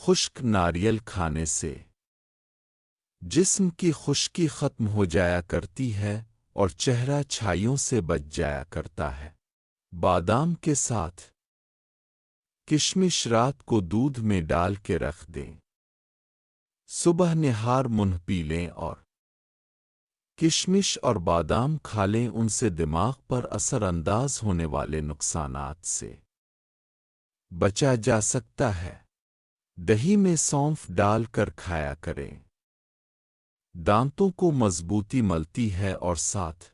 خشک ناریل کھانے سے جسم کی خشکی ختم ہو جایا کرتی ہے اور چہرہ چھائیوں سے بچ جایا کرتا ہے۔ بادام کے ساتھ کشمش رات کو دودھ میں ڈال کے رکھ دیں۔ صبح نہار منہ پی لیں اور کشمش اور بادام کھا لیں، ان سے دماغ پر اثر انداز ہونے والے نقصانات سے بچا جا سکتا ہے۔ دہی میں سونف ڈال کر کھایا کریں۔ دانتوں کو مضبوطی ملتی ہے اور ساتھ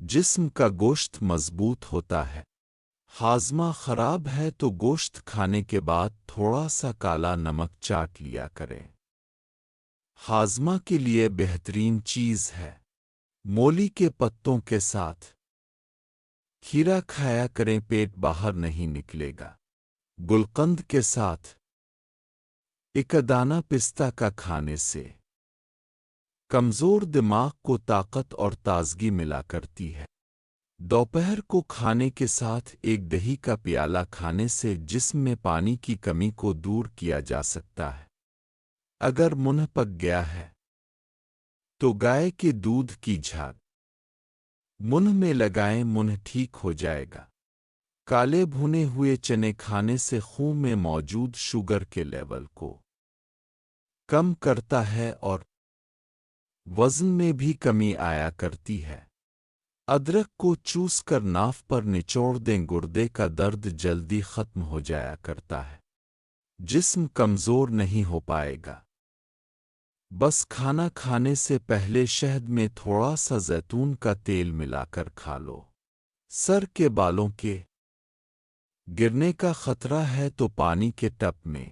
جسم کا گوشت مضبوط ہوتا ہے۔ ہاضمہ خراب ہے تو گوشت کھانے کے بعد تھوڑا سا کالا نمک چاٹ لیا کریں۔ ہاضمہ کے لیے بہترین چیز ہے۔ مولی کے پتوں کے ساتھ کھیرا کھایا کریں، پیٹ باہر نہیں نکلے گا۔ گلقند کے ساتھ ایک دانہ پستہ کا کھانے سے کمزور دماغ کو طاقت اور تازگی ملا کرتی ہے۔ دوپہر کو کھانے کے ساتھ ایک دہی کا پیالہ کھانے سے جسم میں پانی کی کمی کو دور کیا جا سکتا ہے۔ اگر منہ پک گیا ہے تو گائے کے دودھ کی جھاگ منہ میں لگائیں، منہ ٹھیک ہو جائے گا۔ کالے بھنے ہوئے چنے کھانے سے خون میں موجود شوگر کے لیول کو کم کرتا ہے اور وزن میں بھی کمی آیا کرتی ہے۔ ادرک کو چوس کر ناف پر نچوڑ دیں، گردے کا درد جلدی ختم ہو جایا کرتا ہے۔ جسم کمزور نہیں ہو پائے گا۔ بس کھانا کھانے سے پہلے شہد میں تھوڑا سا زیتون کا تیل ملا کر کھا لو۔ سر کے بالوں کے گرنے کا خطرہ ہے تو پانی کے ٹب میں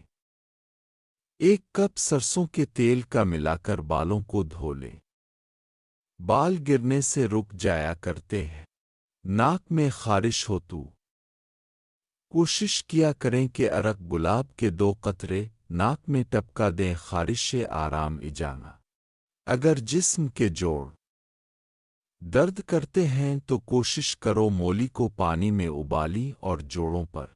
1 کپ سرسوں کے تیل کا ملا کر بالوں کو دھو لیں۔ بال گرنے سے رک جایا کرتے ہیں۔ ناک میں خارش ہو تو کوشش کیا کریں کہ عرق گلاب کے 2 قطرے ناک میں ٹپکا دیں، خارش سے آرام ایجانا۔ اگر جسم کے جوڑ درد کرتے ہیں تو کوشش کرو مولی کو پانی میں ابالی اور جوڑوں پر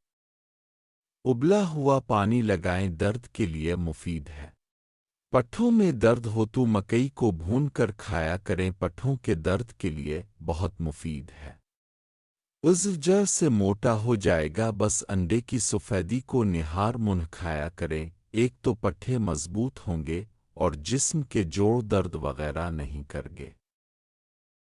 ابلا ہوا پانی لگائیں، درد کے لیے مفید ہے۔ پٹھوں میں درد ہو تو مکئی کو بھون کر کھایا کریں، پٹھوں کے درد کے لیے بہت مفید ہے۔ عضو جڑ سے موٹا ہو جائے گا، بس انڈے کی سفیدی کو نہار منہ کھایا کریں، ایک تو پٹھے مضبوط ہوں گے اور جسم کے جوڑ درد وغیرہ نہیں کرگے۔